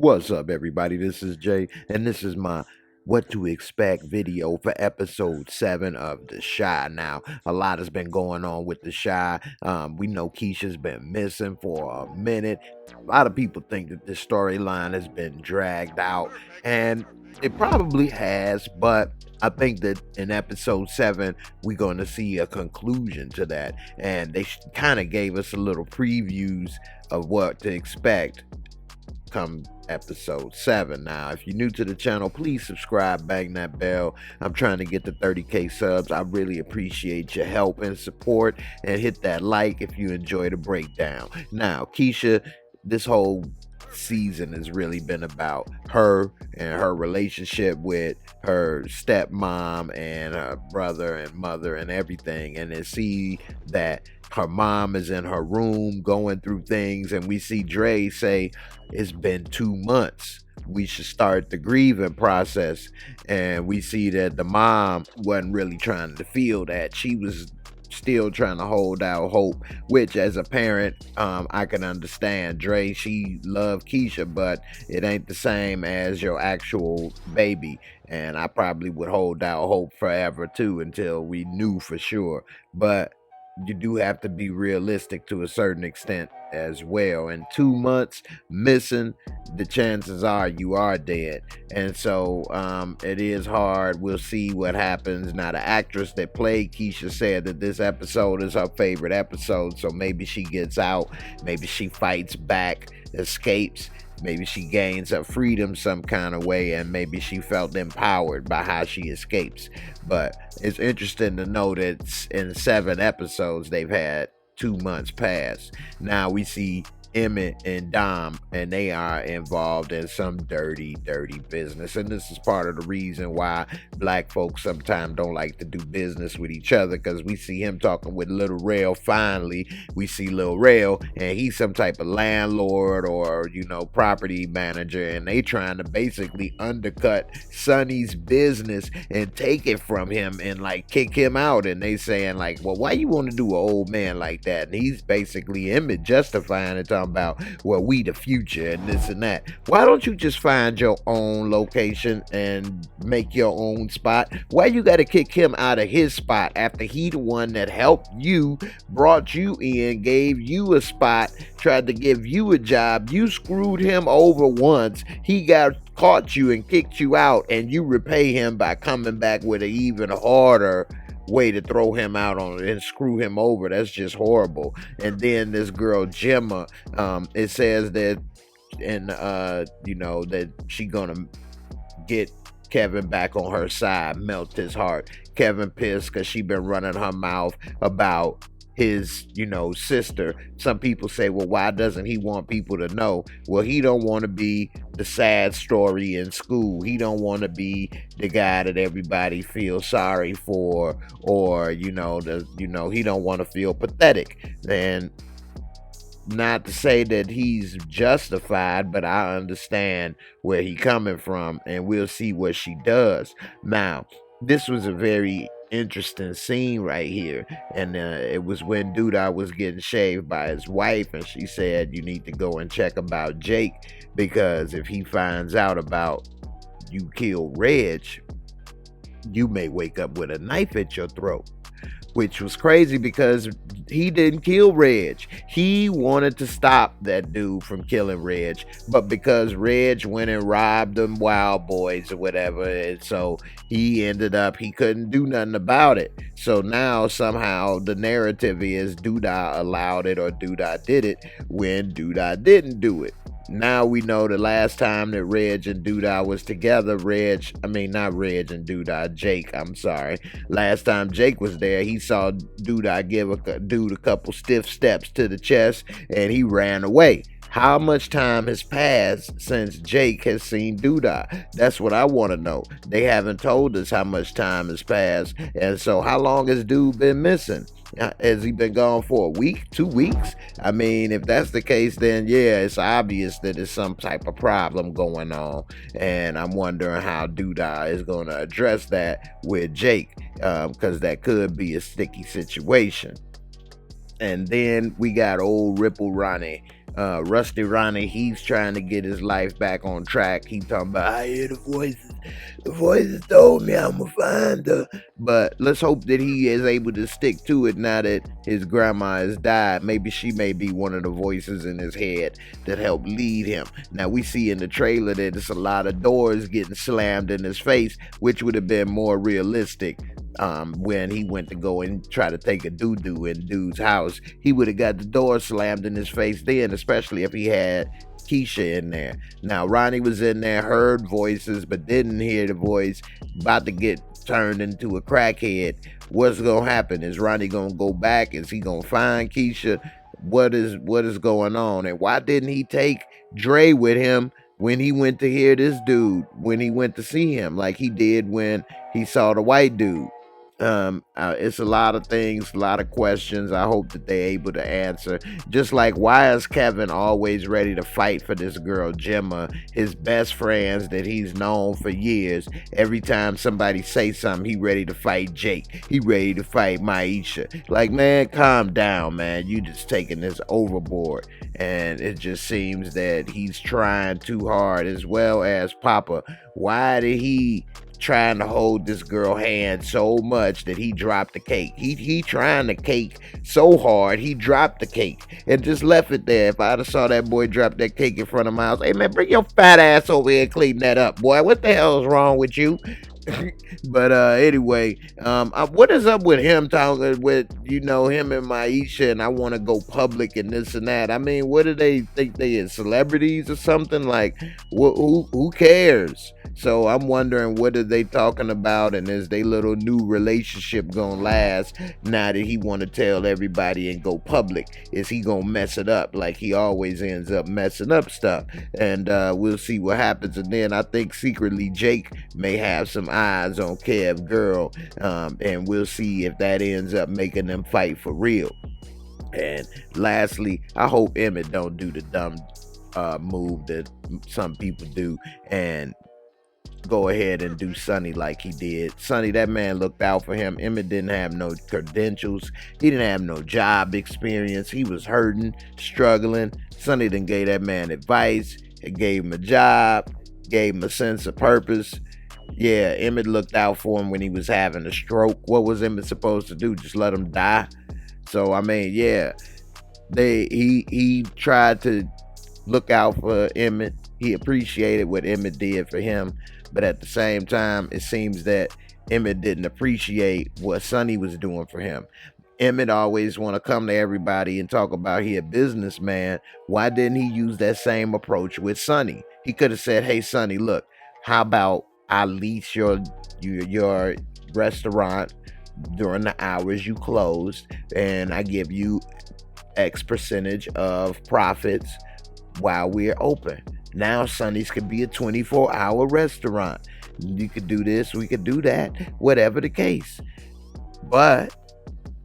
What's up, everybody? This is Jay, and this is my what to expect video for episode 7 of The Shy. Now, a lot has been going on with The Shy. We know Kiesha's been missing for a minute. A lot of people think that this storyline has been dragged out, and it probably has, but I think that in episode 7, we're going to see a conclusion to that. And they kind of gave us a little previews of what to expect come episode 7. Now, if you're new to the channel, please subscribe, bang that bell. I'm trying to get to 30k subs. I really appreciate your help and support, and hit that like if you enjoy the breakdown. Now, Kiesha, this whole season has really been about her and her relationship with her stepmom and her brother and mother and everything, and then see that her mom is in her room going through things, and we see Dre say it's been 2 months, we should start the grieving process. And we see that the mom wasn't really trying to feel that. She was still trying to hold out hope, which as a parent, I can understand. Dre, she loved Kiesha, but it ain't the same as your actual baby. And I probably would hold out hope forever too, until we knew for sure. But you do have to be realistic to a certain extent as well. And 2 months missing, the chances are you are dead. And so it is hard. We'll see what happens. Now, the actress that played Kiesha said that this episode is her favorite episode, so maybe she gets out, maybe she fights back, escapes, maybe she gains her freedom some kind of way, and maybe she felt empowered by how she escapes. But it's interesting to know that in 7 episodes they've had 2 months pass. Now we see Emmett and Dom, and they are involved in some dirty business. And this is part of the reason why black folks sometimes don't like to do business with each other, because we see him talking with Little Rail. Finally, we see Little Rail, and he's some type of landlord or, property manager, and they trying to basically undercut Sonny's business and take it from him and like kick him out. And they saying like, well, why you want to do an old man like that? And he's basically Emmett justifying it, talking about, well, we the future and this and that. Why don't you just find your own location and make your own spot? Why you got to kick him out of his spot after he the one that helped you, brought you in, gave you a spot, tried to give you a job? You screwed him over once, he caught you and kicked you out, and you repay him by coming back with an even harder way to throw him out on it and screw him over. That's just horrible. And then this girl Gemma, it says that, and that she gonna get Kevin back on her side, melt his heart. Kevin pissed because she been running her mouth about his sister. Some people say, well, why doesn't he want people to know? Well, he don't want to be the sad story in school. He don't want to be the guy that everybody feels sorry for, or he don't want to feel pathetic. And not to say that he's justified, but I understand where he coming from, and we'll see what she does. Now, this was a very interesting scene right here, and it was when Duda was getting shaved by his wife, and she said, you need to go and check about Jake, because if he finds out about you killed Reg, you may wake up with a knife at your throat. Which was crazy, because he didn't kill Reg. He wanted to stop that dude from killing Reg, but because Reg went and robbed them Wild Boys or whatever, and so he couldn't do nothing about it. So now somehow the narrative is Duda allowed it, or Duda did it, when Duda didn't do it. Now we know the last time that Reg and Duda was together, not Reg and Duda, Jake, I'm sorry. Last time Jake was there, he saw Duda give a dude a couple stiff steps to the chest, and he ran away. How much time has passed since Jake has seen Duda? That's what I want to know. They haven't told us how much time has passed. And so how long has dude been missing? Has he been gone for a week, 2 weeks? I mean, if that's the case, then yeah, it's obvious that there's some type of problem going on. And I'm wondering how Duda is going to address that with Jake, because that could be a sticky situation. And then we got old Ripple Ronnie Rusty Ronnie, he's trying to get his life back on track. He talking about, I hear the voices. The voices told me I'ma find her. But let's hope that he is able to stick to it now that his grandma has died. Maybe she may be one of the voices in his head that help lead him. Now we see in the trailer that it's a lot of doors getting slammed in his face, which would have been more realistic. When he went to go and try to take a doo-doo in dude's house, he would have got the door slammed in his face then, especially if he had Kiesha in there. Now Ronnie was in there, heard voices, but didn't hear the voice, about to get turned into a crackhead. What's gonna happen? Is Ronnie gonna go back? Is he gonna find Kiesha? What is going on? And why didn't he take Dre with him when he went to hear this dude, when he went to see him, like he did when he saw the white dude? It's a lot of things, a lot of questions. I hope that they're able to answer. Just like, why is Kevin always ready to fight for this girl Gemma, his best friends that he's known for years? Every time somebody say something, he ready to fight Jake, he ready to fight Maisha. Like, man, calm down, man. You just taking this overboard. And it just seems that he's trying too hard, as well as Papa. Why did he trying to hold this girl hand so much that he dropped the cake? He trying the cake so hard he dropped the cake and just left it there. If I'd have saw that boy drop that cake in front of my house, hey man, bring your fat ass over here and clean that up, boy. What the hell is wrong with you? But anyway, what is up with him talking with, him and Maisha, and I want to go public and this and that? I mean, what do they think they is, celebrities or something? Like, who cares? So I'm wondering, what are they talking about, and is they little new relationship gonna last now that he want to tell everybody and go public? Is he gonna mess it up like he always ends up messing up stuff? And we'll see what happens. And then I think secretly Jake may have some eyes on Kev girl, and we'll see if that ends up making them fight for real. And lastly, I hope Emmett don't do the dumb move that some people do and go ahead and do Sonny like he did. Sonny, that man looked out for him. Emmett didn't have no credentials. He didn't have no job experience. He was hurting, struggling. Sonny then gave that man advice. It gave him a job, gave him a sense of purpose. Yeah, Emmett looked out for him when he was having a stroke. What was Emmett supposed to do? Just let him die? So, I mean, yeah, he tried to look out for Emmett. He appreciated what Emmett did for him. But at the same time, it seems that Emmett didn't appreciate what Sonny was doing for him. Emmett always want to come to everybody and talk about he a businessman. Why didn't he use that same approach with Sonny? He could have said, hey, Sonny, look, how about I lease your restaurant during the hours you closed, and I give you X percentage of profits while we're open. Now Sonny's could be a 24-hour restaurant. You could do this, we could do that, whatever the case. But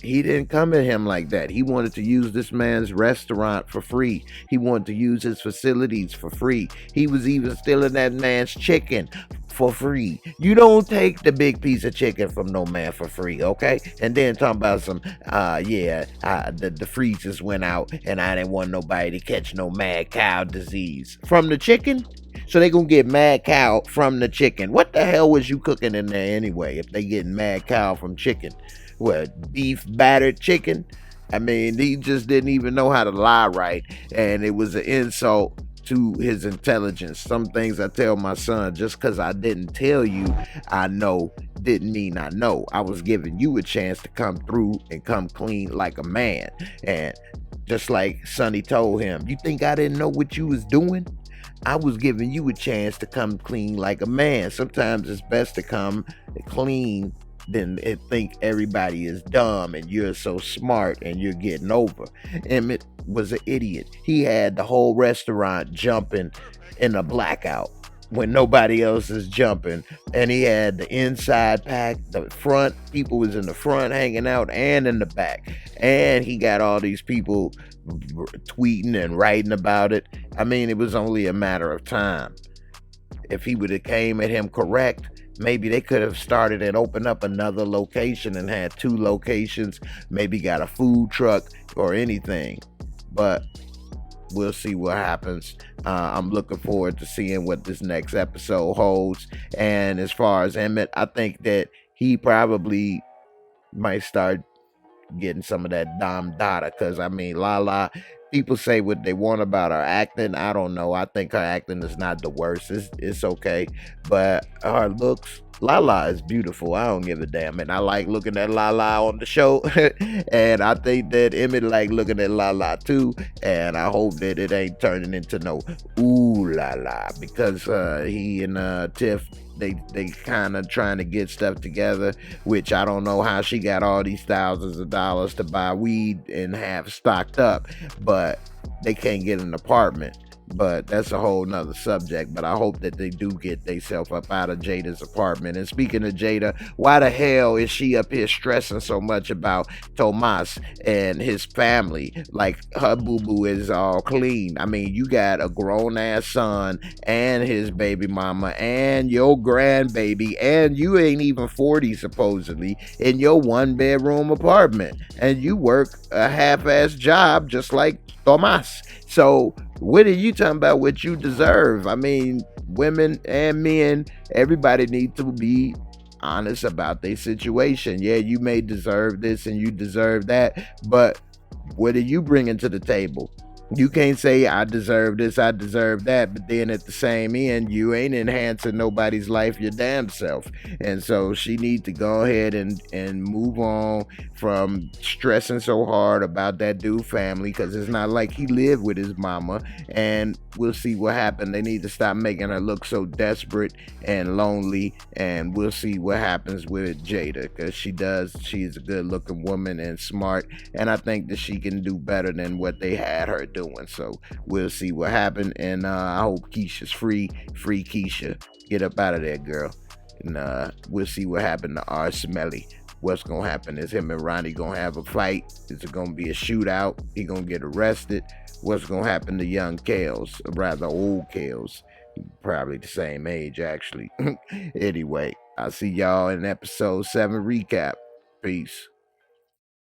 he didn't come at him like that. He wanted to use this man's restaurant for free. He wanted to use his facilities for free. He was even stealing that man's chicken for free. You don't take the big piece of chicken from no man for free, okay? And then talking about some, the freezers went out and I didn't want nobody to catch no mad cow disease from the chicken. So they gonna get mad cow from the chicken. What the hell was you cooking in there anyway if they getting mad cow from chicken? What, beef battered chicken? I mean, he just didn't even know how to lie right, and it was an insult to his intelligence. Some things I tell my son, just because I didn't tell you I know didn't mean I know. I was giving you a chance to come through and come clean like a man. And just like Sonny told him, you think I didn't know what you was doing? I was giving you a chance to come clean like a man. Sometimes it's best to come clean than think everybody is dumb and you're so smart and you're getting over. Emmett was an idiot. He had the whole restaurant jumping in a blackout when nobody else is jumping, and he had the inside packed, the front people was in the front hanging out and in the back, and he got all these people tweeting and writing about it. I mean, it was only a matter of time. If he would have came at him correct, maybe they could have started and opened up another location and had 2 locations, maybe got a food truck or anything. But we'll see what happens. I'm looking forward to seeing what this next episode holds. And as far as Emmett, I think that he probably might start getting some of that Dom Dada, because I mean, Lala, people say what they want about her acting. I don't know. I think her acting is not the worst. It's okay, but her looks. Lala is beautiful. I don't give a damn, and I like looking at Lala on the show, and I think that Emmett like looking at Lala too. And I hope that it ain't turning into no ooh la la, because he and Tiff, they kind of trying to get stuff together, which I don't know how she got all these thousands of dollars to buy weed and have stocked up, but they can't get an apartment. But that's a whole nother subject. But I hope that they do get themselves up out of Jada's apartment. And speaking of Jada, why the hell is she up here stressing so much about Tomas and his family? Like, her boo-boo is all clean. I mean, you got a grown-ass son and his baby mama and your grandbaby, and you ain't even 40 supposedly, in your one-bedroom apartment. And you work a half-ass job just like Tomas. So what are you talking about what you deserve? I mean, women and men, everybody needs to be honest about their situation. Yeah, you may deserve this and you deserve that, but what are you bringing to the table? You can't say I deserve this, I deserve that, but then at the same end, you ain't enhancing nobody's life your damn self. And so she needs to go ahead and move on from stressing so hard about that dude family, because it's not like he lived with his mama. And we'll see what happens. They need to stop making her look so desperate and lonely, and we'll see what happens with Jada, because she's a good looking woman and smart, and I think that she can do better than what they had her doing. So we'll see what happened, and I hope Kiesha's free Kiesha, get up out of there, girl. And we'll see what happened to R. Smelly. What's gonna happen? Is him and Ronnie gonna have a fight? Is it gonna be a shootout? He gonna get arrested? What's gonna happen to young Kales, or rather old Kales? Probably the same age, actually. Anyway, I'll see y'all in episode 7 recap. Peace.